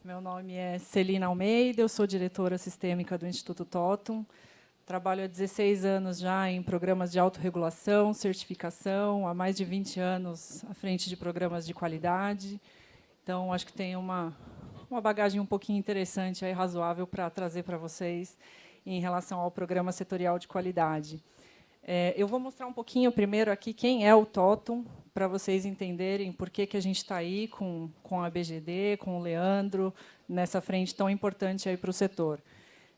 Meu nome é Celina Almeida, eu sou diretora sistêmica do Instituto Totum. Trabalho há 16 anos já em programas de autorregulação, certificação, há mais de 20 anos à frente de programas de qualidade. Então, acho que tem uma bagagem um pouquinho interessante, aí, razoável, para trazer para vocês em relação ao programa setorial de qualidade. Eu vou mostrar um pouquinho primeiro aqui quem é o Totum, para vocês entenderem por que a gente está aí com a BGD, com o Leandro, nessa frente tão importante aí para o setor.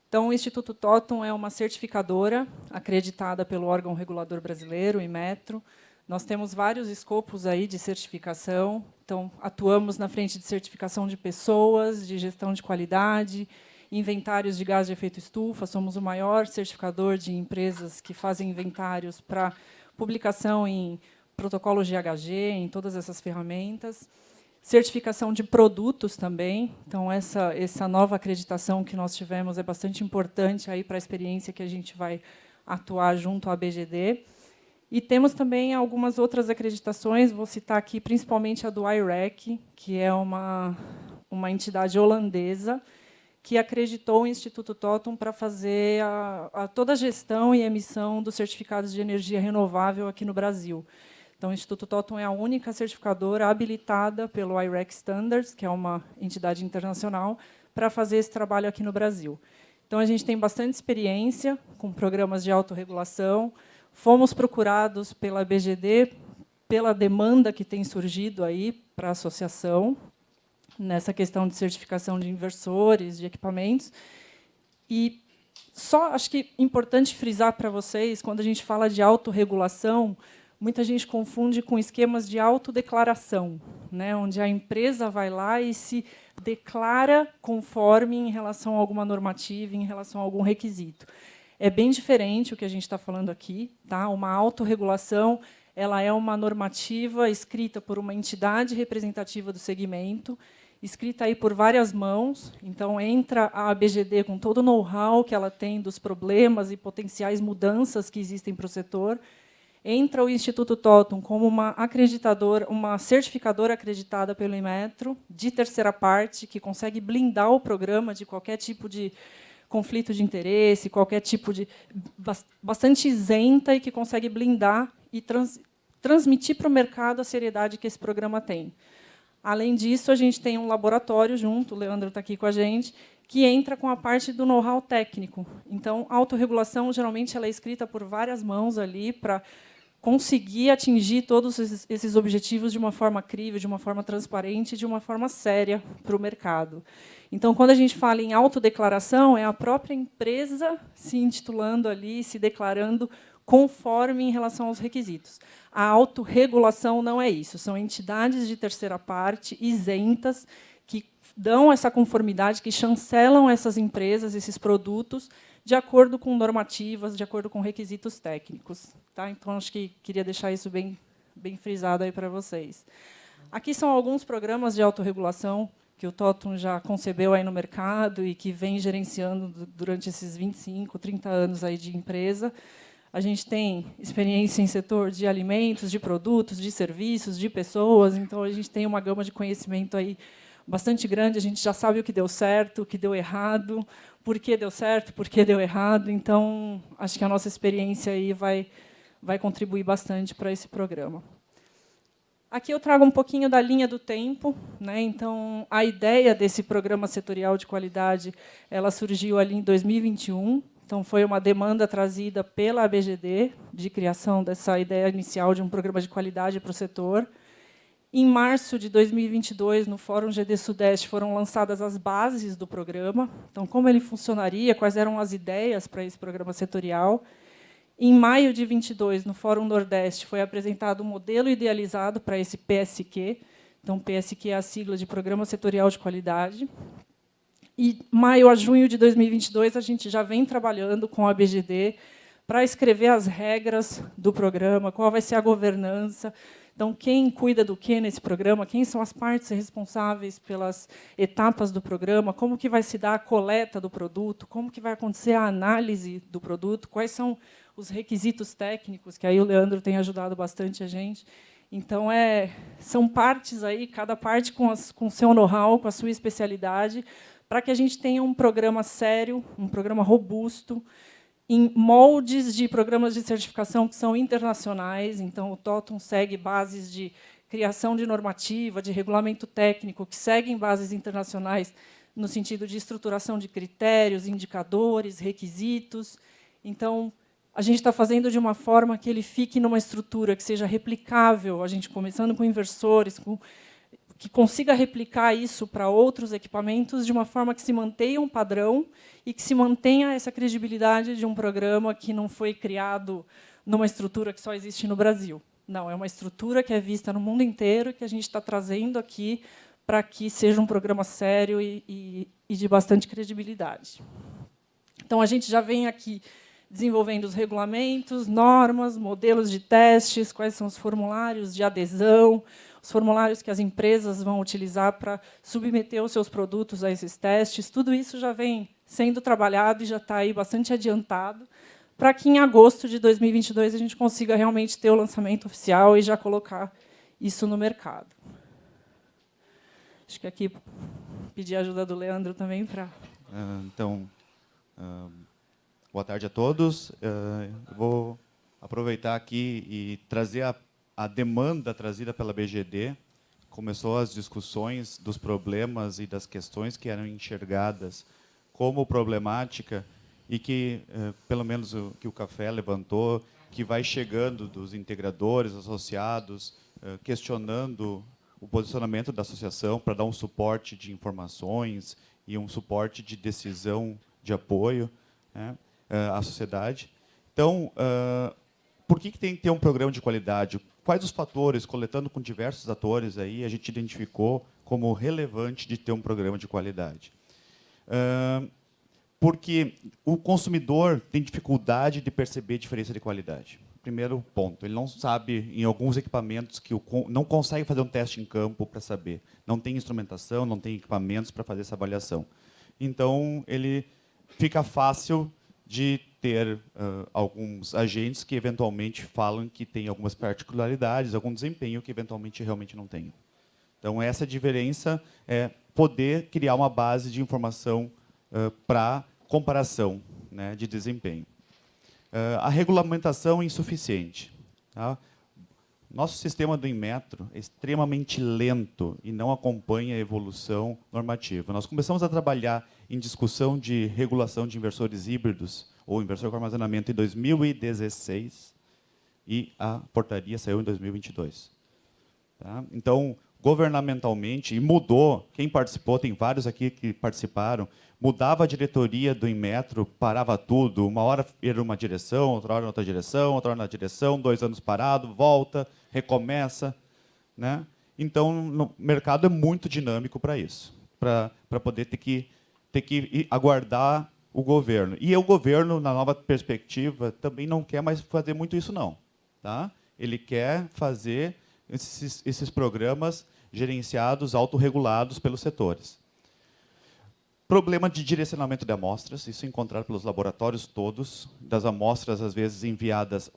Então, o Instituto Totum é uma certificadora acreditada pelo órgão regulador brasileiro, o Inmetro. Nós temos vários escopos aí de certificação. Então, atuamos na frente de certificação de pessoas, de gestão de qualidade, inventários de gás de efeito estufa. Somos o maior certificador de empresas que fazem inventários para publicação em protocolos de GHG, em todas essas ferramentas. Certificação de produtos também. Então, essa nova acreditação que nós tivemos é bastante importante aí para a experiência que a gente vai atuar junto à BGD. E temos também algumas outras acreditações, vou citar aqui principalmente a do IREC, que é uma entidade holandesa que acreditou o Instituto Totum para fazer toda a gestão e emissão dos certificados de energia renovável aqui no Brasil. Então, o Instituto Totum é a única certificadora habilitada pelo IREC Standards, que é uma entidade internacional, para fazer esse trabalho aqui no Brasil. Então, a gente tem bastante experiência com programas de autorregulação. Fomos procurados pela BGD pela demanda que tem surgido aí para a associação, nessa questão de certificação de inversores, de equipamentos. E só acho que é importante frisar para vocês, quando a gente fala de autorregulação, muita gente confunde com esquemas de autodeclaração, né, onde a empresa vai lá e se declara conforme em relação a alguma normativa, em relação a algum requisito. É bem diferente o que a gente está falando aqui. Tá? Uma autorregulação ela é uma normativa escrita por uma entidade representativa do segmento, escrita aí por várias mãos. Então, entra a ABGD com todo o know-how que ela tem dos problemas e potenciais mudanças que existem para o setor. Entra o Instituto Totum como uma certificadora acreditada pelo Inmetro, de terceira parte, que consegue blindar o programa de qualquer tipo de conflito de interesse, qualquer tipo de... bastante isenta e que consegue blindar e transmitir para o mercado a seriedade que esse programa tem. Além disso, a gente tem um laboratório junto, o Leandro está aqui com a gente, que entra com a parte do know-how técnico. Então, a autorregulação, geralmente, ela é escrita por várias mãos ali para conseguir atingir todos esses objetivos de uma forma crível, de uma forma transparente, de uma forma séria para o mercado. Então, quando a gente fala em autodeclaração, é a própria empresa se intitulando ali, se declarando conforme em relação aos requisitos. A autorregulação não é isso, são entidades de terceira parte, isentas, que dão essa conformidade, que chancelam essas empresas, esses produtos, de acordo com normativas, de acordo com requisitos técnicos. Tá? Então, acho que queria deixar isso bem frisado aí para vocês. Aqui são alguns programas de autorregulação que o Totum já concebeu aí no mercado e que vem gerenciando durante esses 25, 30 anos aí de empresa. A gente tem experiência em setor de alimentos, de produtos, de serviços, de pessoas. Então, a gente tem uma gama de conhecimento aí bastante grande. A gente já sabe o que deu certo, o que deu errado, por que deu certo, por que deu errado. Então, acho que a nossa experiência aí vai contribuir bastante para esse programa. Aqui eu trago um pouquinho da linha do tempo, né? Então, a ideia desse programa setorial de qualidade, ela surgiu ali em 2021. Então, foi uma demanda trazida pela ABGD de criação dessa ideia inicial de um programa de qualidade para o setor. Em março de 2022, no Fórum GD Sudeste, foram lançadas as bases do programa. Então, como ele funcionaria, quais eram as ideias para esse programa setorial. Em maio de 22, no Fórum Nordeste, foi apresentado um modelo idealizado para esse PSQ. Então, PSQ é a sigla de Programa Setorial de Qualidade. E, maio a junho de 2022, a gente já vem trabalhando com a ABGD para escrever as regras do programa, qual vai ser a governança. Então, quem cuida do que nesse programa, quem são as partes responsáveis pelas etapas do programa, como que vai se dar a coleta do produto, como que vai acontecer a análise do produto, quais são os requisitos técnicos, que aí o Leandro tem ajudado bastante a gente. Então, são partes aí, cada parte com o seu know-how, com a sua especialidade, para que a gente tenha um programa sério, um programa robusto, em moldes de programas de certificação que são internacionais. Então, o Totum segue bases de criação de normativa, de regulamento técnico, que seguem bases internacionais no sentido de estruturação de critérios, indicadores, requisitos. Então, a gente está fazendo de uma forma que ele fique numa estrutura que seja replicável, a gente começando com inversores, que consiga replicar isso para outros equipamentos de uma forma que se mantenha um padrão e que se mantenha essa credibilidade de um programa que não foi criado numa estrutura que só existe no Brasil. Não, é uma estrutura que é vista no mundo inteiro e que a gente está trazendo aqui para que seja um programa sério e de bastante credibilidade. Então, a gente já vem aqui desenvolvendo os regulamentos, normas, modelos de testes, quais são os formulários de adesão, os formulários que as empresas vão utilizar para submeter os seus produtos a esses testes. Tudo isso já vem sendo trabalhado e já está aí bastante adiantado, para que, em agosto de 2022, a gente consiga realmente ter o lançamento oficial e já colocar isso no mercado. Acho que aqui pedir a ajuda do Leandro também para... Boa tarde a todos. Eu vou aproveitar aqui e trazer a demanda trazida pela BGD. Começou as discussões dos problemas e das questões que eram enxergadas como problemática e que, pelo menos o que o Café levantou, que vai chegando dos integradores, associados, questionando o posicionamento da associação para dar um suporte de informações e um suporte de decisão de apoio, né, à sociedade. Então, por que tem que ter um programa de qualidade? Quais os fatores, coletando com diversos atores, aí, a gente identificou como relevante de ter um programa de qualidade? Porque o consumidor tem dificuldade de perceber a diferença de qualidade. Primeiro ponto, ele não sabe, em alguns equipamentos, que não consegue fazer um teste em campo para saber. Não tem instrumentação, não tem equipamentos para fazer essa avaliação. Então, ele fica fácil de ter alguns agentes que, eventualmente, falam que tem algumas particularidades, algum desempenho que, eventualmente, realmente não tem. Então, essa diferença é poder criar uma base de informação para comparação, né, de desempenho. A regulamentação é insuficiente. Tá? Nosso sistema do Inmetro é extremamente lento e não acompanha a evolução normativa. Nós começamos a trabalhar em discussão de regulação de inversores híbridos ou inversor com armazenamento em 2016 e a portaria saiu em 2022. Tá? Então, governamentalmente, e mudou, quem participou, tem vários aqui que participaram, mudava a diretoria do Inmetro, parava tudo, uma hora era uma direção, outra hora outra direção, outra hora na direção, 2 anos parado, volta, recomeça. Né? Então, o mercado é muito dinâmico para isso, para poder ter que aguardar o governo. E o governo, na nova perspectiva, também não quer mais fazer muito isso, não. Tá? Ele quer fazer esses programas gerenciados, autorregulados pelos setores. Problema de direcionamento de amostras, isso é encontrado pelos laboratórios todos, das amostras, às vezes, enviadas,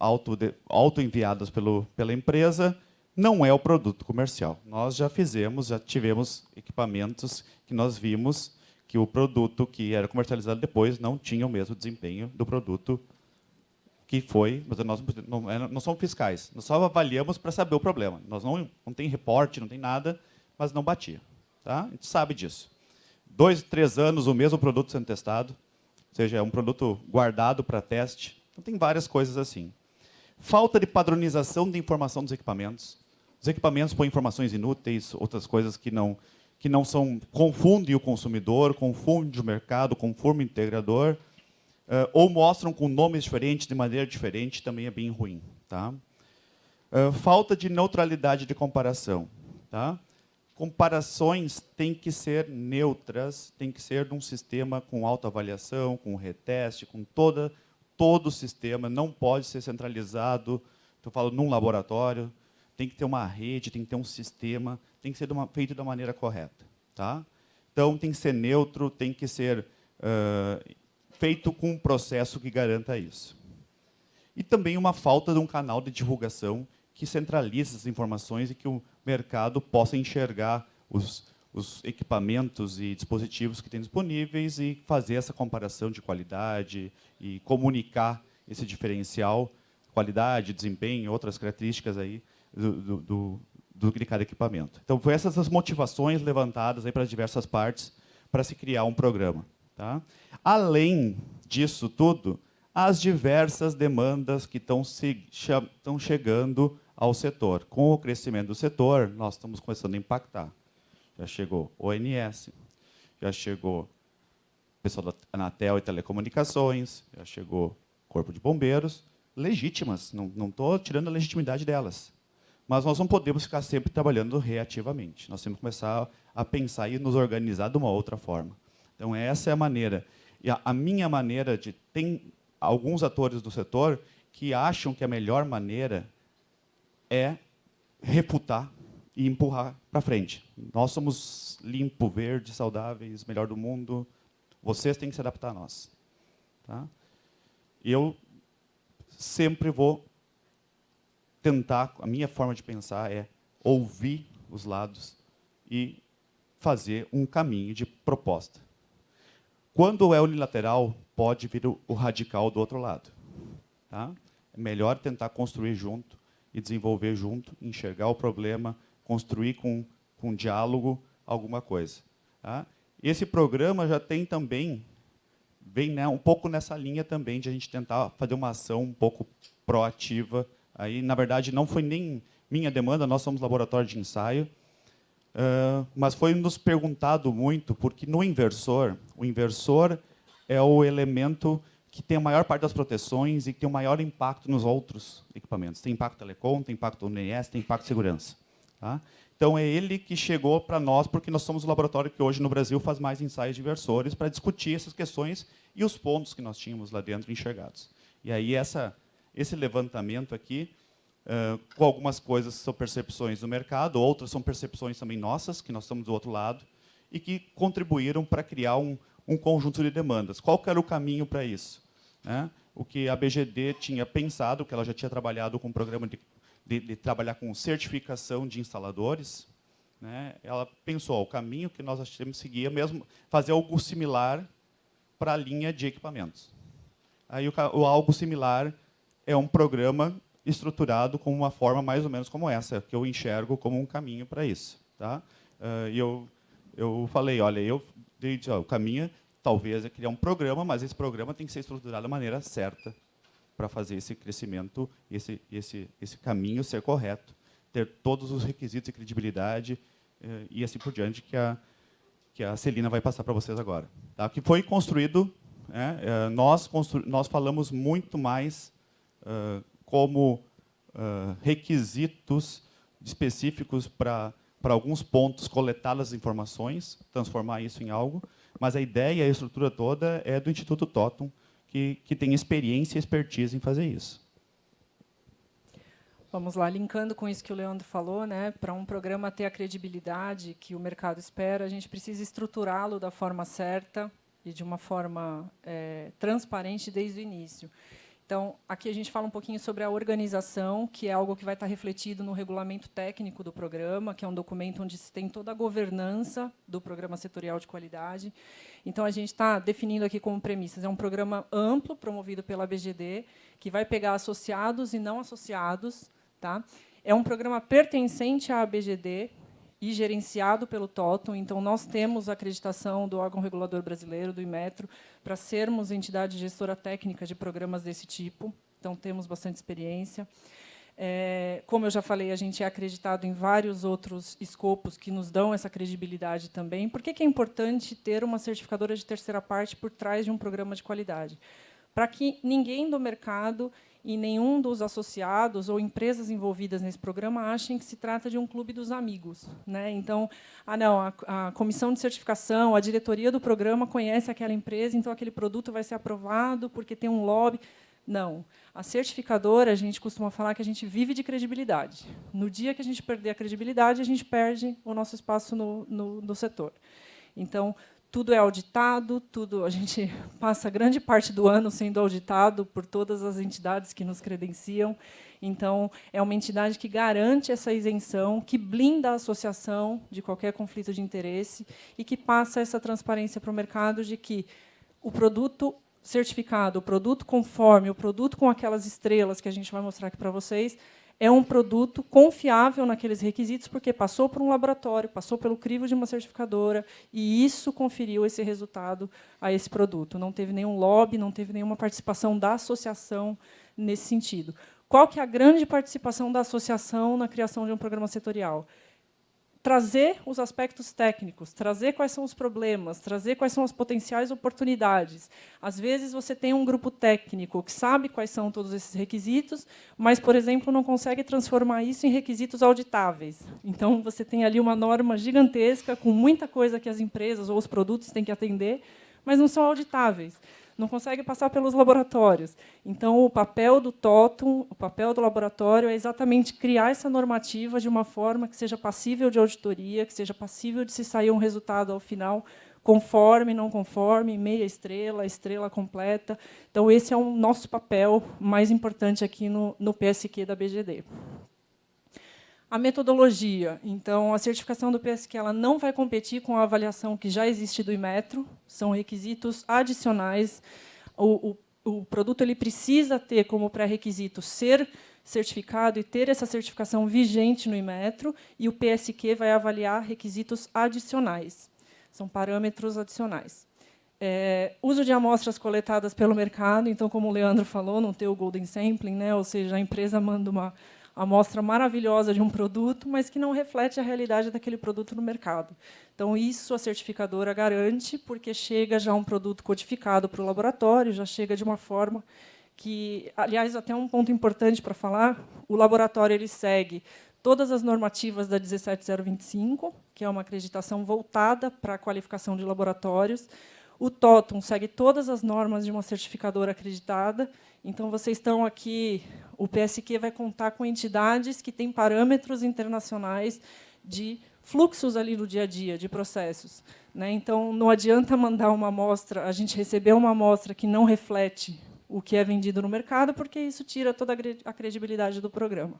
auto-enviadas pela empresa, não é o produto comercial. Nós já tivemos equipamentos que nós vimos que o produto que era comercializado depois não tinha o mesmo desempenho do produto que foi, mas nós não somos fiscais, nós só avaliamos para saber o problema. Nós não tem reporte, não tem nada, mas não batia. Tá? A gente sabe disso. 2, 3 anos, o mesmo produto sendo testado, ou seja, é um produto guardado para teste. Então, tem várias coisas assim. Falta de padronização de informação dos equipamentos. Os equipamentos põem informações inúteis, outras coisas que não são, confundem o consumidor, confundem o mercado, confundem o integrador, ou mostram com nomes diferentes, de maneira diferente, também é bem ruim. Tá? Falta de neutralidade de comparação. Tá? Comparações têm que ser neutras, tem que ser de um sistema com autoavaliação, com reteste, com todo o sistema, não pode ser centralizado, eu falo num laboratório, tem que ter uma rede, tem que ter um sistema, tem que ser feito da maneira correta. Tá? Então, tem que ser neutro, tem que ser feito com um processo que garanta isso. E também uma falta de um canal de divulgação que centralize essas informações e que o mercado possa enxergar os equipamentos e dispositivos que tem disponíveis e fazer essa comparação de qualidade e comunicar esse diferencial, qualidade, desempenho, outras características aí de cada equipamento. Então, foi essas as motivações levantadas aí para as diversas partes para se criar um programa. Tá? Além disso tudo, as diversas demandas que estão chegando ao setor. Com o crescimento do setor, nós estamos começando a impactar. Já chegou o ONS, já chegou o pessoal da Anatel e Telecomunicações, já chegou o Corpo de Bombeiros, legítimas, não estou tirando a legitimidade delas. Mas nós não podemos ficar sempre trabalhando reativamente. Nós temos que começar a pensar e nos organizar de uma outra forma. Então, essa é a maneira. E a minha maneira de... Tem alguns atores do setor que acham que a melhor maneira é refutar e empurrar para frente. Nós somos limpo, verde, saudáveis, melhor do mundo. Vocês têm que se adaptar a nós. Tá? E eu sempre vou tentar, a minha forma de pensar é ouvir os lados e fazer um caminho de proposta. Quando é unilateral, pode vir o radical do outro lado. Tá? É melhor tentar construir junto e desenvolver junto, enxergar o problema, construir com diálogo alguma coisa. Tá? Esse programa já tem também, vem, né, um pouco nessa linha também de a gente tentar fazer uma ação um pouco proativa. Aí, na verdade, não foi nem minha demanda, nós somos laboratório de ensaio, mas foi nos perguntado muito, porque no inversor, o inversor é o elemento que tem a maior parte das proteções e que tem o maior impacto nos outros equipamentos. Tem impacto telecom, tem impacto ONS, tem impacto segurança. Tá? Então, é ele que chegou para nós, porque nós somos o laboratório que hoje no Brasil faz mais ensaios de inversores para discutir essas questões e os pontos que nós tínhamos lá dentro enxergados. E aí, esse levantamento aqui, com algumas coisas são percepções do mercado, outras são percepções também nossas, que nós estamos do outro lado, e que contribuíram para criar um conjunto de demandas. Qual que era o caminho para isso? Né? O que a BGD tinha pensado, que ela já tinha trabalhado com um programa de trabalhar com certificação de instaladores, né? Ela pensou, o caminho que nós temos que seguir é mesmo fazer algo similar para a linha de equipamentos. Aí o algo similar é um programa estruturado com uma forma mais ou menos como essa, que eu enxergo como um caminho para isso. Tá? E eu falei, olha, o caminho talvez é criar um programa, mas esse programa tem que ser estruturado da maneira certa para fazer esse crescimento, esse caminho ser correto, ter todos os requisitos de credibilidade e assim por diante que a Celina vai passar para vocês agora. Tá? Que foi construído, nós falamos muito mais como requisitos específicos para alguns pontos, coletar as informações, transformar isso em algo, mas a ideia e a estrutura toda é do Instituto Totum, que tem experiência e expertise em fazer isso. Vamos lá, linkando com isso que o Leandro falou, né, para um programa ter a credibilidade que o mercado espera, a gente precisa estruturá-lo da forma certa e de uma forma transparente desde o início. Então, aqui a gente fala um pouquinho sobre a organização, que é algo que vai estar refletido no regulamento técnico do programa, que é um documento onde se tem toda a governança do programa setorial de qualidade. Então, a gente está definindo aqui como premissas. É um programa amplo, promovido pela BGD, que vai pegar associados e não associados. Tá? É um programa pertencente à ABGD e gerenciado pelo Totum. Então, nós temos a acreditação do órgão regulador brasileiro, do Inmetro, para sermos entidade gestora técnica de programas desse tipo. Então, temos bastante experiência. Como eu já falei, a gente é acreditado em vários outros escopos que nos dão essa credibilidade também. Por que é importante ter uma certificadora de terceira parte por trás de um programa de qualidade? Para que ninguém do mercado e nenhum dos associados ou empresas envolvidas nesse programa achem que se trata de um clube dos amigos. Né? Então, a comissão de certificação, a diretoria do programa conhece aquela empresa, então aquele produto vai ser aprovado porque tem um lobby. Não. A certificadora, a gente costuma falar que a gente vive de credibilidade. No dia que a gente perder a credibilidade, a gente perde o nosso espaço no setor. Então, tudo é auditado, a gente passa grande parte do ano sendo auditado por todas as entidades que nos credenciam. Então, é uma entidade que garante essa isenção, que blinda a associação de qualquer conflito de interesse e que passa essa transparência para o mercado de que o produto certificado, o produto conforme, o produto com aquelas estrelas que a gente vai mostrar aqui para vocês, é um produto confiável naqueles requisitos, porque passou por um laboratório, passou pelo crivo de uma certificadora, e isso conferiu esse resultado a esse produto. Não teve nenhum lobby, não teve nenhuma participação da associação nesse sentido. Qual que é a grande participação da associação na criação de um programa setorial? Trazer os aspectos técnicos, trazer quais são os problemas, trazer quais são as potenciais oportunidades. Às vezes, você tem um grupo técnico que sabe quais são todos esses requisitos, mas, por exemplo, não consegue transformar isso em requisitos auditáveis. Então, você tem ali uma norma gigantesca, com muita coisa que as empresas ou os produtos têm que atender, mas não são auditáveis. Não consegue passar pelos laboratórios. Então, o papel do TOTUM, o papel do laboratório, é exatamente criar essa normativa de uma forma que seja passível de auditoria, que seja passível de se sair um resultado ao final conforme, não conforme, meia estrela, estrela completa. Então, esse é o nosso papel mais importante aqui no PSQ da BGD. A metodologia. Então, a certificação do PSQ ela não vai competir com a avaliação que já existe do Inmetro, são requisitos adicionais. O produto ele precisa ter como pré-requisito ser certificado e ter essa certificação vigente no Inmetro, e o PSQ vai avaliar requisitos adicionais. São parâmetros adicionais. Uso de amostras coletadas pelo mercado. Então, como o Leandro falou, não ter o golden sampling, né? Ou seja, a empresa manda uma amostra maravilhosa de um produto, mas que não reflete a realidade daquele produto no mercado. Então, isso a certificadora garante, porque chega já um produto codificado para o laboratório, já chega de uma forma que, aliás, até um ponto importante para falar, o laboratório ele segue todas as normativas da 17025, que é uma acreditação voltada para a qualificação de laboratórios. O TOTUM segue todas as normas de uma certificadora acreditada. Então, vocês estão aqui, o PSQ vai contar com entidades que têm parâmetros internacionais de fluxos ali no dia a dia, de processos. Então, não adianta mandar uma amostra, a gente receber uma amostra que não reflete o que é vendido no mercado, porque isso tira toda a credibilidade do programa.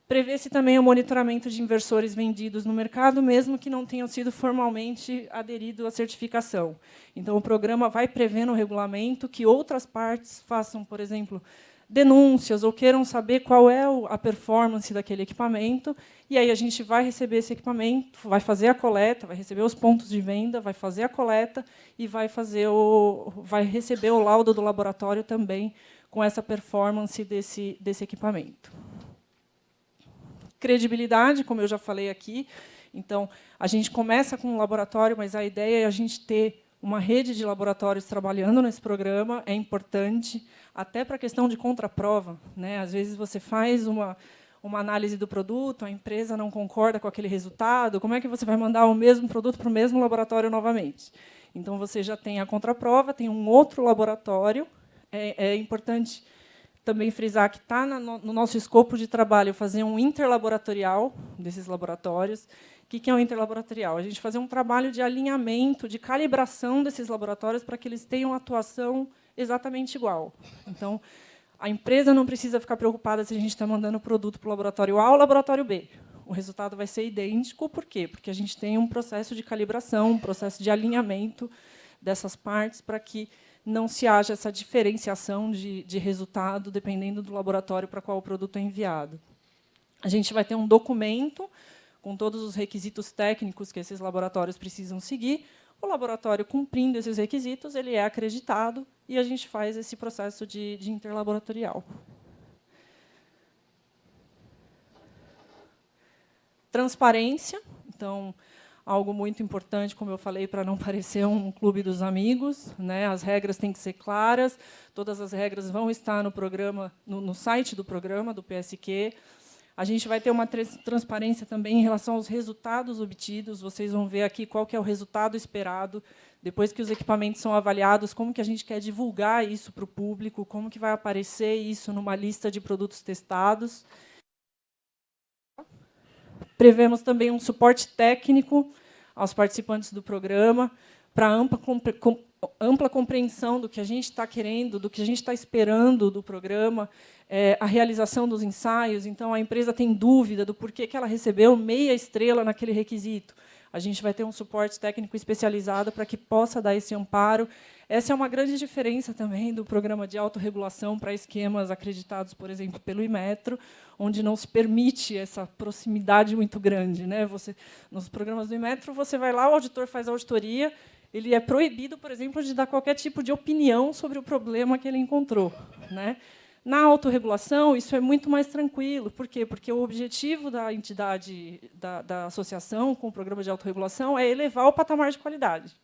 Prevê-se também o monitoramento de inversores vendidos no mercado, mesmo que não tenham sido formalmente aderidos à certificação. Então, o programa vai prever no regulamento que outras partes façam, por exemplo, denúncias ou queiram saber qual é a performance daquele equipamento, e aí a gente vai receber esse equipamento, vai fazer a coleta, vai receber os pontos de venda, vai fazer a coleta e vai receber o laudo do laboratório também com essa performance desse equipamento. Credibilidade, como eu já falei aqui. Então, a gente começa com um laboratório, mas a ideia é a gente ter uma rede de laboratórios trabalhando nesse programa, é importante, até para a questão de contraprova. Às vezes, você faz uma análise do produto, a empresa não concorda com aquele resultado, como é que você vai mandar o mesmo produto para o mesmo laboratório novamente? Então, você já tem a contraprova, tem um outro laboratório. É importante também frisar que está no nosso escopo de trabalho fazer um interlaboratorial desses laboratórios. O que é um interlaboratorial? A gente fazer um trabalho de alinhamento, de calibração desses laboratórios para que eles tenham atuação exatamente igual. Então, a empresa não precisa ficar preocupada se a gente está mandando produto para o laboratório A ou laboratório B. O resultado vai ser idêntico. Por quê? Porque a gente tem um processo de calibração, um processo de alinhamento dessas partes para que não se haja essa diferenciação de resultado dependendo do laboratório para qual o produto é enviado. A gente vai ter um documento com todos os requisitos técnicos que esses laboratórios precisam seguir. O laboratório, cumprindo esses requisitos, ele é acreditado e a gente faz esse processo de interlaboratorial. Transparência. Então, algo muito importante, como eu falei, para não parecer um clube dos amigos. As regras têm que ser claras, todas as regras vão estar no programa, no site do programa, do PSQ. A gente vai ter uma transparência também em relação aos resultados obtidos. Vocês vão ver aqui qual que é o resultado esperado, depois que os equipamentos são avaliados, como que a gente quer divulgar isso para o público, como que vai aparecer isso numa lista de produtos testados. Prevemos também um suporte técnico aos participantes do programa, para ampla compreensão do que a gente está querendo, do que a gente está esperando do programa, a realização dos ensaios. Então, a empresa tem dúvida do porquê que ela recebeu meia estrela naquele requisito. A gente vai ter um suporte técnico especializado para que possa dar esse amparo. Essa é uma grande diferença também do programa de autorregulação para esquemas acreditados, por exemplo, pelo Inmetro, onde não se permite essa proximidade muito grande, né? Nos programas do Inmetro, você vai lá, o auditor faz a auditoria, ele é proibido, por exemplo, de dar qualquer tipo de opinião sobre o problema que ele encontrou, né? Na autorregulação, isso é muito mais tranquilo. Por quê? Porque o objetivo da entidade, da associação com o programa de autorregulação é elevar o patamar de qualidade.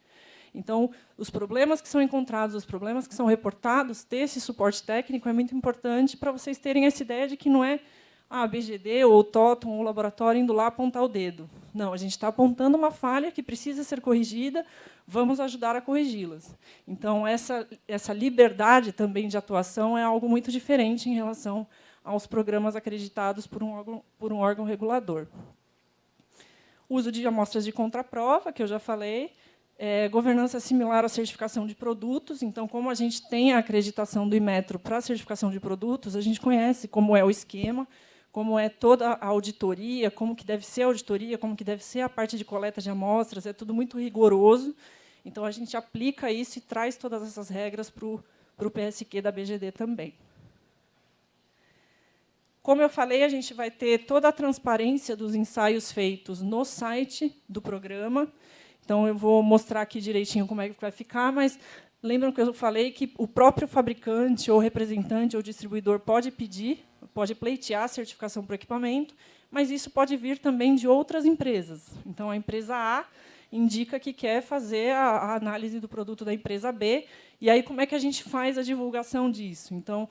Então, os problemas que são encontrados, os problemas que são reportados, ter esse suporte técnico é muito importante para vocês terem essa ideia de que não é a BGD ou o Totum ou o laboratório indo lá apontar o dedo. Não, a gente está apontando uma falha que precisa ser corrigida, vamos ajudar a corrigi-las. Então, essa liberdade também de atuação é algo muito diferente em relação aos programas acreditados por um órgão regulador. Uso de amostras de contraprova, que eu já falei. Governança similar à certificação de produtos. Então, como a gente tem a acreditação do Inmetro para a certificação de produtos, a gente conhece como é o esquema, como é toda a auditoria, como que deve ser a auditoria, como que deve ser a parte de coleta de amostras, é tudo muito rigoroso. Então, a gente aplica isso e traz todas essas regras para o PSQ da BGD também. Como eu falei, a gente vai ter toda a transparência dos ensaios feitos no site do programa. Então, eu vou mostrar aqui direitinho como é que vai ficar, mas lembram que eu falei que o próprio fabricante, ou representante, ou distribuidor pode pedir, pode pleitear a certificação para o equipamento, mas isso pode vir também de outras empresas. Então, a empresa A indica que quer fazer a análise do produto da empresa B, e aí como é que a gente faz a divulgação disso? Então,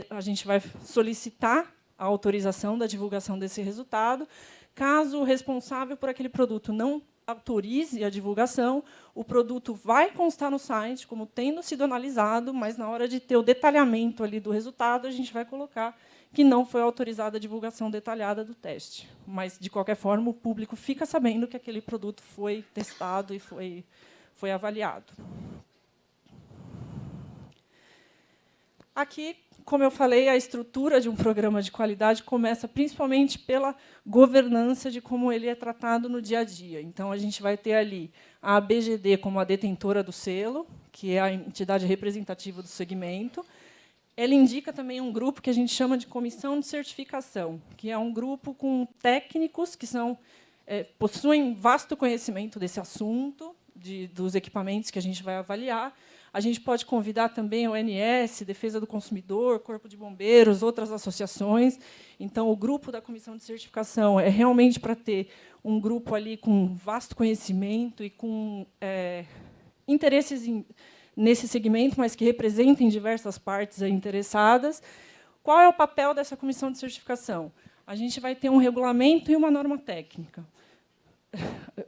a gente vai solicitar a autorização da divulgação desse resultado. Caso o responsável por aquele produto não autorize a divulgação, o produto vai constar no site como tendo sido analisado, mas, na hora de ter o detalhamento ali do resultado, a gente vai colocar que não foi autorizada a divulgação detalhada do teste. Mas, de qualquer forma, o público fica sabendo que aquele produto foi testado e foi avaliado. Aqui, como eu falei, a estrutura de um programa de qualidade começa principalmente pela governança de como ele é tratado no dia a dia. Então, a gente vai ter ali a BGD como a detentora do selo, que é a entidade representativa do segmento. Ela indica também um grupo que a gente chama de comissão de certificação, que é um grupo com técnicos que possuem vasto conhecimento desse assunto, dos equipamentos que a gente vai avaliar. A gente pode convidar também o ONS, Defesa do Consumidor, Corpo de Bombeiros, outras associações. Então, o grupo da comissão de certificação é realmente para ter um grupo ali com vasto conhecimento e com interesses nesse segmento, mas que representem diversas partes interessadas. Qual é o papel dessa comissão de certificação? A gente vai ter um regulamento e uma norma técnica.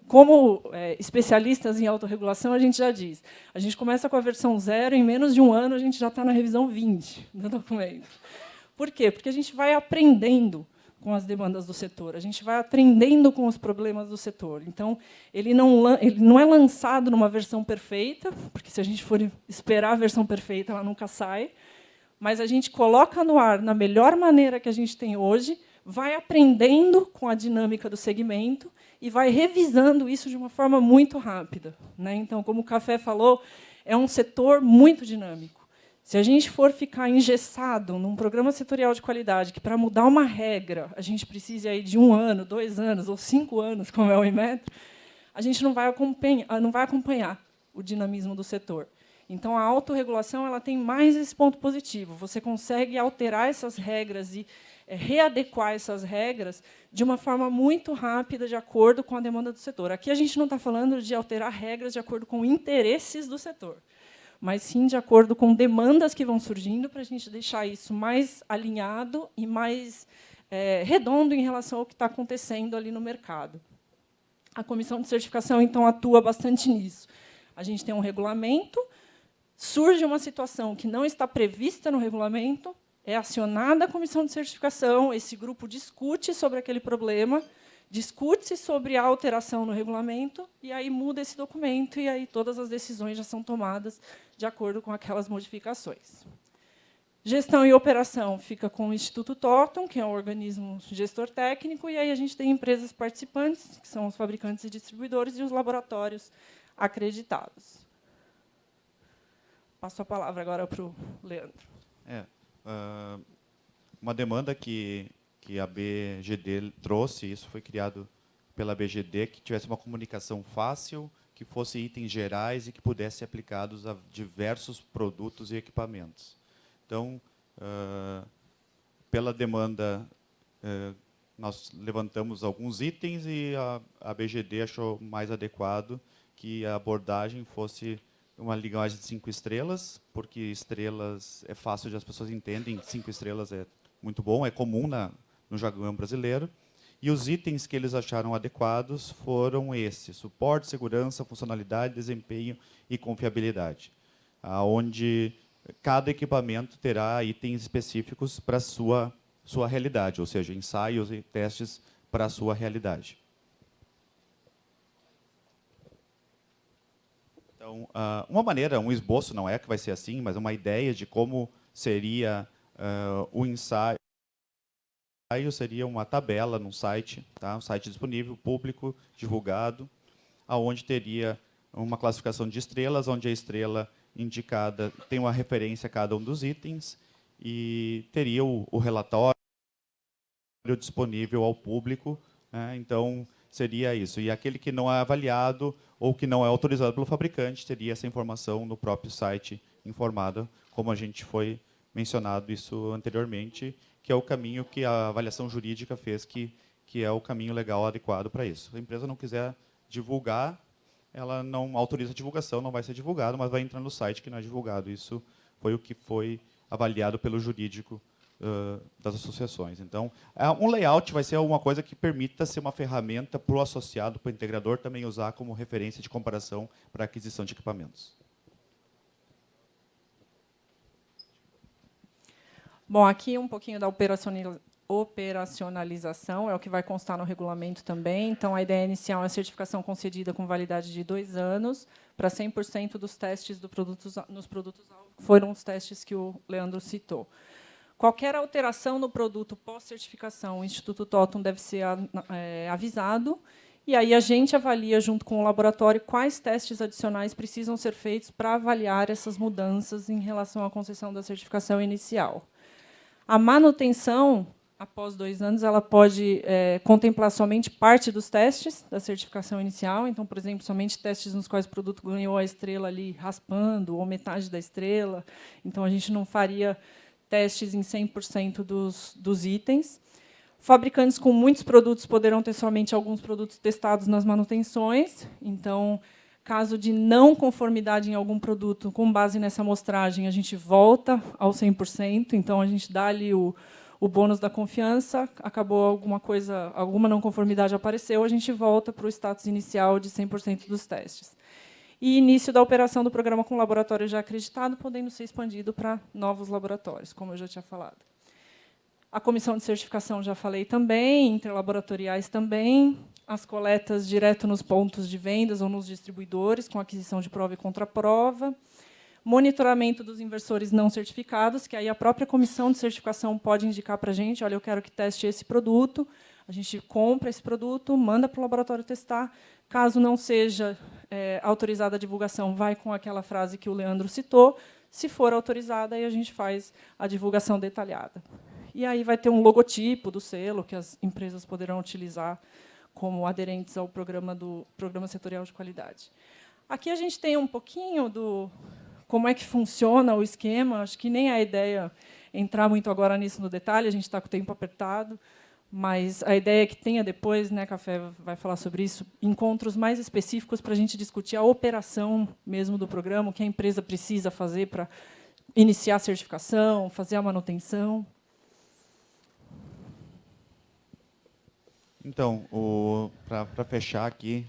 Como especialistas em autorregulação, a gente já diz, a gente começa com a versão 0, em menos de um ano a gente já está na revisão 20 do documento. Por quê? Porque a gente vai aprendendo com as demandas do setor, a gente vai aprendendo com os problemas do setor. Então, ele não é lançado numa versão perfeita, porque, se a gente for esperar a versão perfeita, ela nunca sai, mas a gente coloca no ar na melhor maneira que a gente tem hoje, vai aprendendo com a dinâmica do segmento e vai revisando isso de uma forma muito rápida, né? Então, como o Café falou, é um setor muito dinâmico. Se a gente for ficar engessado num programa setorial de qualidade, que, para mudar uma regra, a gente precisa aí de 1 ano, 2 anos ou 5 anos, como é o Inmetro, a gente não vai acompanhar o dinamismo do setor. Então, a autorregulação ela tem mais esse ponto positivo. Você consegue alterar essas regras e readequar essas regras de uma forma muito rápida, de acordo com a demanda do setor. Aqui a gente não está falando de alterar regras de acordo com interesses do setor, mas sim de acordo com demandas que vão surgindo, para a gente deixar isso mais alinhado e mais redondo em relação ao que está acontecendo ali no mercado. A comissão de certificação, então, atua bastante nisso. A gente tem um regulamento, surge uma situação que não está prevista no regulamento, é acionada a comissão de certificação, esse grupo discute sobre aquele problema, discute-se sobre a alteração no regulamento, e aí muda esse documento, e aí todas as decisões já são tomadas de acordo com aquelas modificações. Gestão e operação fica com o Instituto Totum, que é um organismo gestor técnico, e aí a gente tem empresas participantes, que são os fabricantes e distribuidores, e os laboratórios acreditados. Passo a palavra agora para o Leandro. Uma demanda que a BGD trouxe, isso foi criado pela BGD, que tivesse uma comunicação fácil, que fosse itens gerais e que pudesse ser aplicados a diversos produtos e equipamentos. Então, pela demanda, nós levantamos alguns itens e a BGD achou mais adequado que a abordagem fosse uma linguagem de 5 estrelas, porque estrelas é fácil de as pessoas entendem, 5 estrelas é muito bom, é comum no jargão brasileiro. E os itens que eles acharam adequados foram esses: suporte, segurança, funcionalidade, desempenho e confiabilidade, onde cada equipamento terá itens específicos para a sua realidade, ou seja, ensaios e testes para a sua realidade. Então, uma maneira, um esboço, não é que vai ser assim, mas uma ideia de como seria o ensaio seria uma tabela num site, tá? Um site disponível, público, divulgado, aonde teria uma classificação de estrelas, onde a estrela indicada tem uma referência a cada um dos itens e teria o relatório disponível ao público, né? Então, seria isso. E aquele que não é avaliado ou que não é autorizado pelo fabricante teria essa informação no próprio site informada, como a gente foi mencionado isso anteriormente, que é o caminho que a avaliação jurídica fez, que é o caminho legal adequado para isso. Se a empresa não quiser divulgar, ela não autoriza a divulgação, não vai ser divulgado, mas vai entrar no site que não é divulgado. Isso foi o que foi avaliado pelo jurídico das associações. Então, um layout vai ser alguma coisa que permita ser uma ferramenta para o associado, para o integrador também usar como referência de comparação para a aquisição de equipamentos. Bom, aqui um pouquinho da operacionalização, é o que vai constar no regulamento também. Então, a ideia inicial é a certificação concedida com validade de 2 anos para 100% dos testes nos produtos-alvo, foram os testes que o Leandro citou. Qualquer alteração no produto pós-certificação, o Instituto Totum deve ser avisado, e aí a gente avalia, junto com o laboratório, quais testes adicionais precisam ser feitos para avaliar essas mudanças em relação à concessão da certificação inicial. A manutenção, após 2 anos, ela pode contemplar somente parte dos testes da certificação inicial. Então, por exemplo, somente testes nos quais o produto ganhou a estrela ali raspando, ou metade da estrela. Então, a gente não faria testes em 100% dos itens. Fabricantes com muitos produtos poderão ter somente alguns produtos testados nas manutenções. Então, caso de não conformidade em algum produto, com base nessa amostragem, a gente volta ao 100%. Então, a gente dá ali o bônus da confiança, acabou alguma não conformidade apareceu, a gente volta para o status inicial de 100% dos testes. E início da operação do programa com laboratório já acreditado, podendo ser expandido para novos laboratórios, como eu já tinha falado. A comissão de certificação, já falei também, interlaboratoriais também, as coletas direto nos pontos de vendas ou nos distribuidores, com aquisição de prova e contraprova, monitoramento dos inversores não certificados, que aí a própria comissão de certificação pode indicar para a gente, olha, eu quero que teste esse produto, a gente compra esse produto, manda para o laboratório testar, caso não seja autorizada a divulgação, vai com aquela frase que o Leandro citou, se for autorizada, aí a gente faz a divulgação detalhada. E aí vai ter um logotipo do selo, que as empresas poderão utilizar como aderentes ao Programa Setorial de Qualidade. Aqui a gente tem um pouquinho do como é que funciona o esquema. Acho que nem a ideia é entrar muito agora nisso no detalhe, a gente está com o tempo apertado, mas a ideia é que tenha depois, né, Café vai falar sobre isso, encontros mais específicos para a gente discutir a operação mesmo do programa, o que a empresa precisa fazer para iniciar a certificação, fazer a manutenção. Então, para fechar aqui,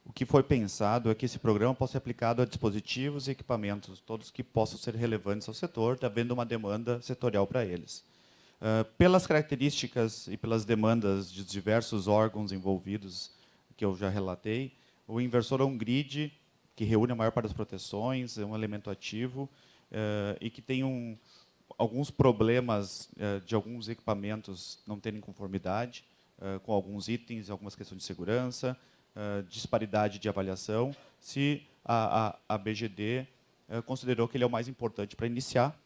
o que foi pensado é que esse programa possa ser aplicado a dispositivos e equipamentos, todos que possam ser relevantes ao setor, havendo uma demanda setorial para eles. Pelas características e pelas demandas de diversos órgãos envolvidos, que eu já relatei, o inversor on-grid, que reúne a maior parte das proteções, é um elemento ativo, e que tem alguns problemas de alguns equipamentos não terem conformidade com alguns itens, algumas questões de segurança, disparidade de avaliação. Se a BGD considerou que ele é o mais importante para iniciar.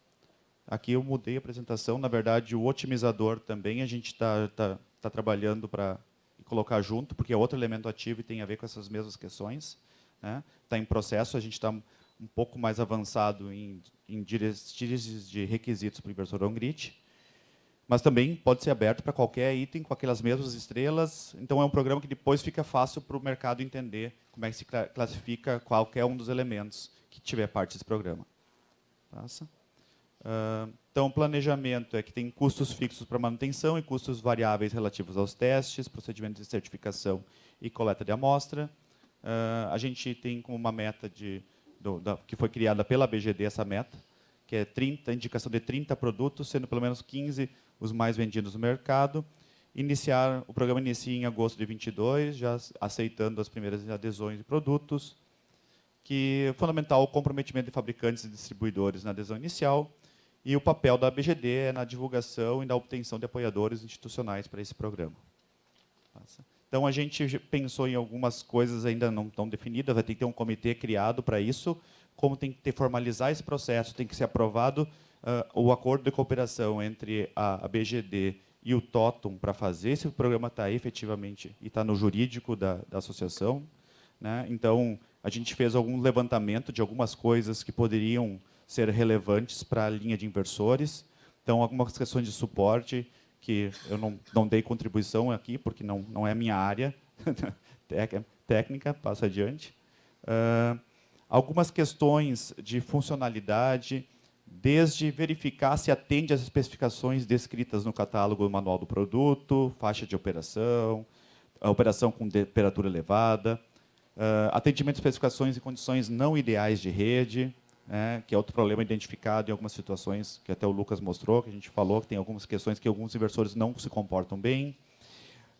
Aqui eu mudei a apresentação. Na verdade, o otimizador também a gente está trabalhando para colocar junto, porque é outro elemento ativo e tem a ver com essas mesmas questões. Está em processo, a gente está um pouco mais avançado em diretrizes de requisitos para o inversor on-grid, mas também pode ser aberto para qualquer item com aquelas mesmas estrelas. Então, é um programa que depois fica fácil para o mercado entender como é que se classifica qualquer um dos elementos que tiver parte desse programa. Passa. Então, o planejamento é que tem custos fixos para manutenção e custos variáveis relativos aos testes, procedimentos de certificação e coleta de amostra. A gente tem como uma meta que foi criada pela BGD, essa meta, que é a indicação de 30 produtos, sendo pelo menos 15 os mais vendidos no mercado. O programa inicia em agosto de 22, já aceitando as primeiras adesões de produtos, que é fundamental o comprometimento de fabricantes e distribuidores na adesão inicial, e o papel da BGD é na divulgação e na obtenção de apoiadores institucionais para esse programa. Então, a gente pensou em algumas coisas ainda não tão definidas, vai ter que ter um comitê criado para isso, como tem que formalizar esse processo, tem que ser aprovado o acordo de cooperação entre a BGD e o Totum para fazer esse programa estar efetivamente e está no jurídico da associação. Então, a gente fez algum levantamento de algumas coisas que poderiam ser relevantes para a linha de inversores. Então, algumas questões de suporte, que eu não dei contribuição aqui, porque não é a minha área técnica, passa adiante. Algumas questões de funcionalidade, desde verificar se atende às especificações descritas no catálogo do manual do produto, faixa de operação, a operação com temperatura elevada, atendimento a especificações e condições não ideais de rede, que é outro problema identificado em algumas situações, que até o Lucas mostrou, que a gente falou, que tem algumas questões que alguns inversores não se comportam bem.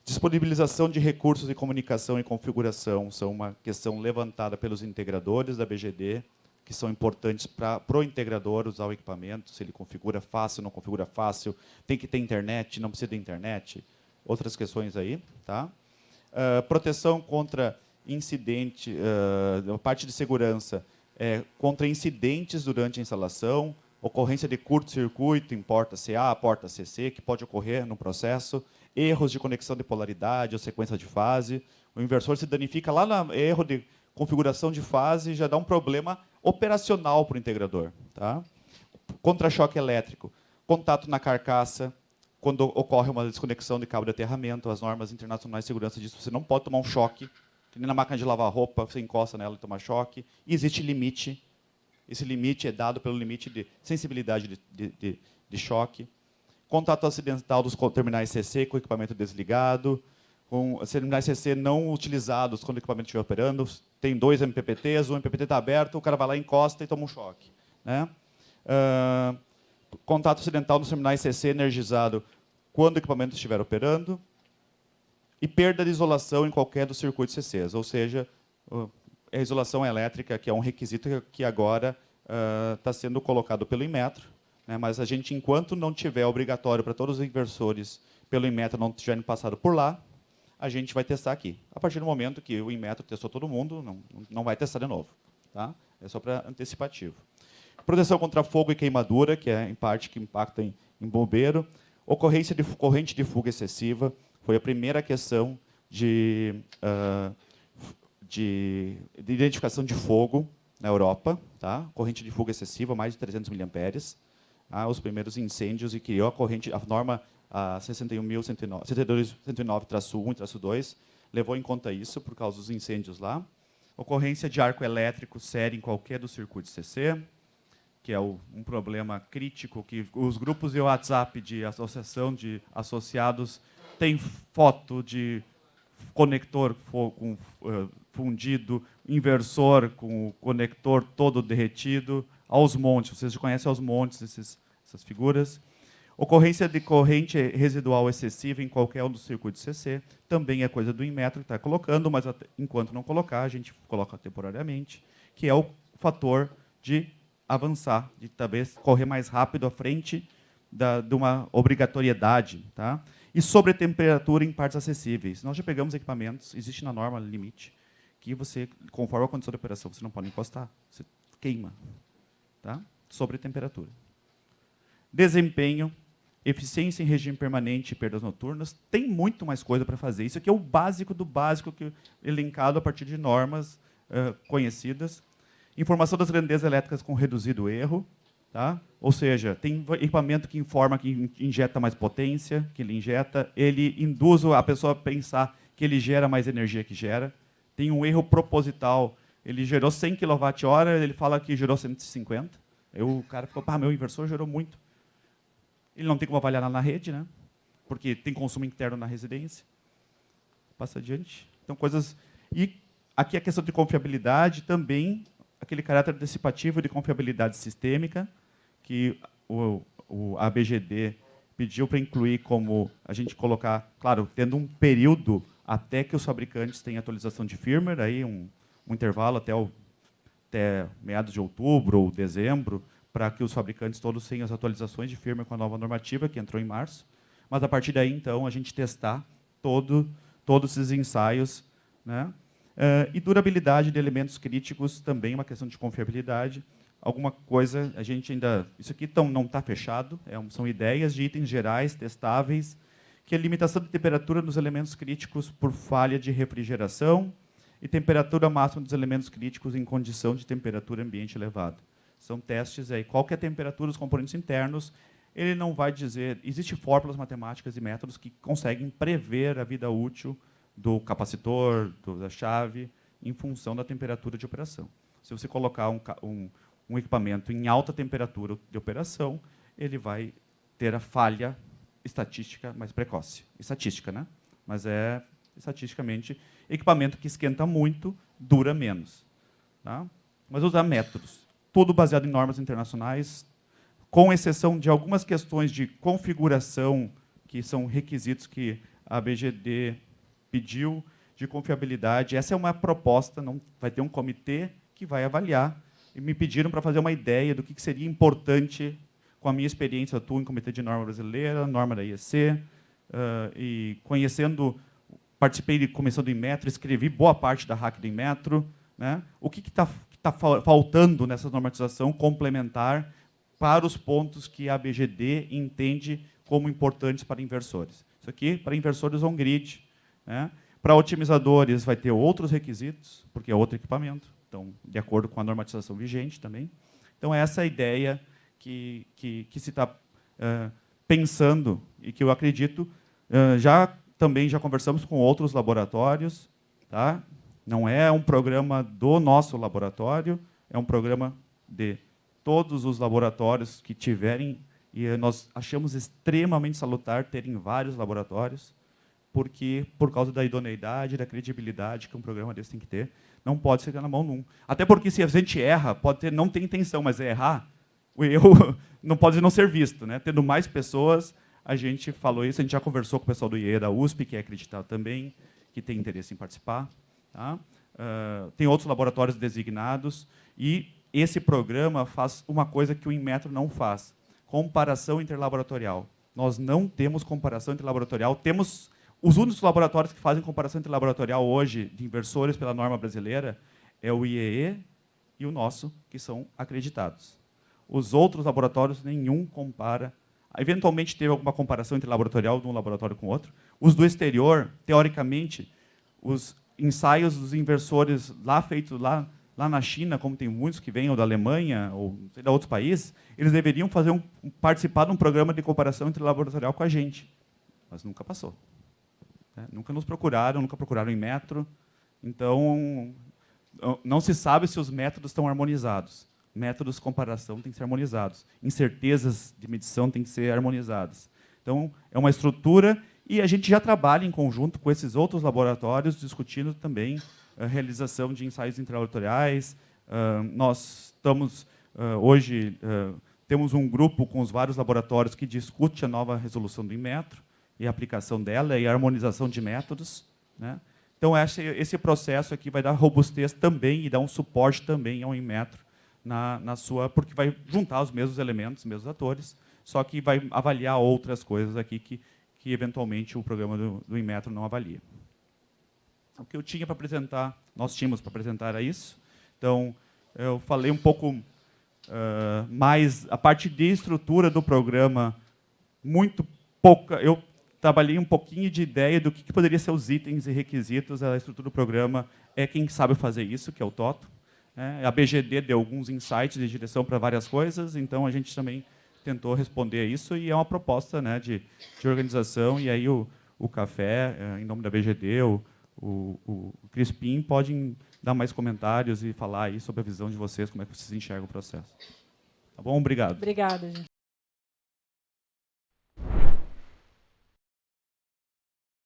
Disponibilização de recursos de comunicação e configuração são uma questão levantada pelos integradores da BGD, que são importantes para o integrador usar o equipamento, se ele configura fácil, não configura fácil, tem que ter internet, não precisa de internet, outras questões aí. Tá? Proteção contra incidente, parte de segurança, contra incidentes durante a instalação, ocorrência de curto-circuito em porta CA, porta CC, que pode ocorrer no processo, erros de conexão de polaridade ou sequência de fase. O inversor se danifica lá no erro de configuração de fase, já dá um problema operacional para o integrador. Tá? Contra-choque elétrico, contato na carcaça, quando ocorre uma desconexão de cabo de aterramento, as normas internacionais de segurança disso, você não pode tomar um choque, que nem na máquina de lavar roupa, você encosta nela e toma choque. E existe limite. Esse limite é dado pelo limite de sensibilidade de choque. Contato acidental dos terminais CC com o equipamento desligado. Com terminais CC não utilizados quando o equipamento estiver operando. Tem 2 MPPTs, um MPPT está aberto, o cara vai lá, encosta e toma um choque. Contato acidental nos terminais CC energizado quando o equipamento estiver operando. E perda de isolação em qualquer dos circuitos CCs, ou seja, a isolação elétrica, que é um requisito que agora está sendo colocado pelo Inmetro, mas a gente, enquanto não tiver obrigatório para todos os inversores pelo Inmetro não tiverem passado por lá, a gente vai testar aqui. A partir do momento que o Inmetro testou todo mundo, não vai testar de novo. Tá? É só para antecipativo. Proteção contra fogo e queimadura, que é em parte que impacta em bombeiro. Ocorrência de corrente de fuga excessiva. Foi a primeira questão de identificação de fogo na Europa. Tá? Corrente de fuga excessiva, mais de 300 mA. Os primeiros incêndios e criou a norma 62109-1 e 2, levou em conta isso por causa dos incêndios lá. Ocorrência de arco elétrico sério em qualquer dos circuitos CC, que é um problema crítico, que os grupos de WhatsApp de associação de associados têm foto de conector fundido, inversor com o conector todo derretido, aos montes. Vocês já conhecem aos montes essas figuras. Ocorrência de corrente residual excessiva em qualquer um dos circuitos CC, também é coisa do Inmetro que está colocando, mas enquanto não colocar, a gente coloca temporariamente, que é o fator de avançar, de talvez correr mais rápido à frente de uma obrigatoriedade. Tá? E sobre temperatura em partes acessíveis. Nós já pegamos equipamentos, existe na norma limite, que você, conforme a condição de operação, você não pode encostar, você queima. Tá? Sobre temperatura. Desempenho, eficiência em regime permanente e perdas noturnas, tem muito mais coisa para fazer. Isso aqui é o básico do básico, que elencado a partir de normas conhecidas. Informação das grandezas elétricas com reduzido erro. Tá? Ou seja, tem equipamento que informa que injeta mais potência, que ele induz a pessoa a pensar que ele gera mais energia que gera. Tem um erro proposital, ele gerou 100 kWh, ele fala que gerou 150. Aí o cara ficou, meu inversor gerou muito. Ele não tem como avaliar na rede, né? Porque tem consumo interno na residência. Passa adiante. Então, coisas... E aqui a questão de confiabilidade também, aquele caráter antecipativo de confiabilidade sistêmica, que a ABGD pediu para incluir como a gente colocar, claro, tendo um período até que os fabricantes tenham atualização de firmware, aí um intervalo até meados de outubro ou dezembro, para que os fabricantes todos tenham as atualizações de firmware com a nova normativa, que entrou em março. Mas, a partir daí, então, a gente testar todos esses ensaios. Né? E durabilidade de elementos críticos, também uma questão de confiabilidade. Alguma coisa, a gente ainda... Isso aqui não está fechado, são ideias de itens gerais, testáveis, que é a limitação de temperatura nos elementos críticos por falha de refrigeração e temperatura máxima dos elementos críticos em condição de temperatura ambiente elevada. São testes aí. Qual que é a temperatura dos componentes internos? Ele não vai dizer... Existem fórmulas matemáticas e métodos que conseguem prever a vida útil do capacitor, da chave, em função da temperatura de operação. Se você colocar um equipamento em alta temperatura de operação, ele vai ter a falha estatística mais precoce. Estatística, né? Mas é, estatisticamente, equipamento que esquenta muito, dura menos. Tá? Mas usar métodos. Tudo baseado em normas internacionais, com exceção de algumas questões de configuração, que são requisitos que a ABGD pediu, de confiabilidade. Essa é uma proposta, vai ter um comitê que vai avaliar, e me pediram para fazer uma ideia do que seria importante, com a minha experiência, eu atuo em comitê de norma brasileira, norma da IEC, e participei de comissão do Inmetro, escrevi boa parte da RAC do Inmetro, né? O que está faltando nessa normatização complementar para os pontos que a ABGD entende como importantes para inversores. Isso aqui, para inversores on-grid. Né? Para otimizadores, vai ter outros requisitos, porque é outro equipamento, então, de acordo com a normatização vigente também. Então, essa é a ideia que se está pensando e que eu acredito. Também já conversamos com outros laboratórios. Tá? Não é um programa do nosso laboratório, é um programa de todos os laboratórios que tiverem, e nós achamos extremamente salutar terem vários laboratórios, porque, por causa da idoneidade, da credibilidade que um programa desse tem que ter, não pode ser na mão num. Até porque, se a gente erra, não tem intenção, mas é errar, o erro não pode não ser visto. Né? Tendo mais pessoas, a gente falou isso, a gente já conversou com o pessoal do IE da USP, que é acreditado também, que tem interesse em participar. Tá? Tem outros laboratórios designados, e esse programa faz uma coisa que o Inmetro não faz, comparação interlaboratorial. Nós não temos comparação interlaboratorial, temos os únicos laboratórios que fazem comparação interlaboratorial hoje de inversores pela norma brasileira é o IEE e o nosso, que são acreditados. Os outros laboratórios, nenhum compara. Eventualmente, teve alguma comparação interlaboratorial de um laboratório com o outro. Os do exterior, teoricamente, os ensaios dos inversores feitos lá na China, como tem muitos que vêm, ou da Alemanha, ou sei lá, outros países, eles deveriam participar de um programa de comparação interlaboratorial com a gente. Mas nunca passou. Nunca nos procuraram, nunca procuraram em Metro. Então, não se sabe se os métodos estão harmonizados. Métodos de comparação têm que ser harmonizados. Incertezas de medição têm que ser harmonizadas. Então, é uma estrutura, e a gente já trabalha em conjunto com esses outros laboratórios, discutindo também a realização de ensaios interlaboratoriais. Nós estamos, hoje, Temos um grupo com os vários laboratórios que discute a nova resolução do Inmetro e a aplicação dela e a harmonização de métodos, né? Então, esse processo aqui vai dar robustez também e dar um suporte também ao Inmetro, porque vai juntar os mesmos elementos, os mesmos atores, só que vai avaliar outras coisas aqui que eventualmente, o programa do Inmetro não avalia. O que eu tinha para apresentar, nós tínhamos para apresentar era isso. Então, eu falei um pouco mais a parte de estrutura do programa, muito pouca. Eu trabalhei um pouquinho de ideia do que poderia ser os itens e requisitos. A estrutura do programa é quem sabe fazer isso, que é o Toto. A BGD deu alguns insights de direção para várias coisas, então a gente também tentou responder a isso, e é uma proposta, né, de organização, e aí o Café, em nome da BGD, o Crispim, podem dar mais comentários e falar aí sobre a visão de vocês, como é que vocês enxergam o processo. Tá bom? Obrigado. Obrigada, gente.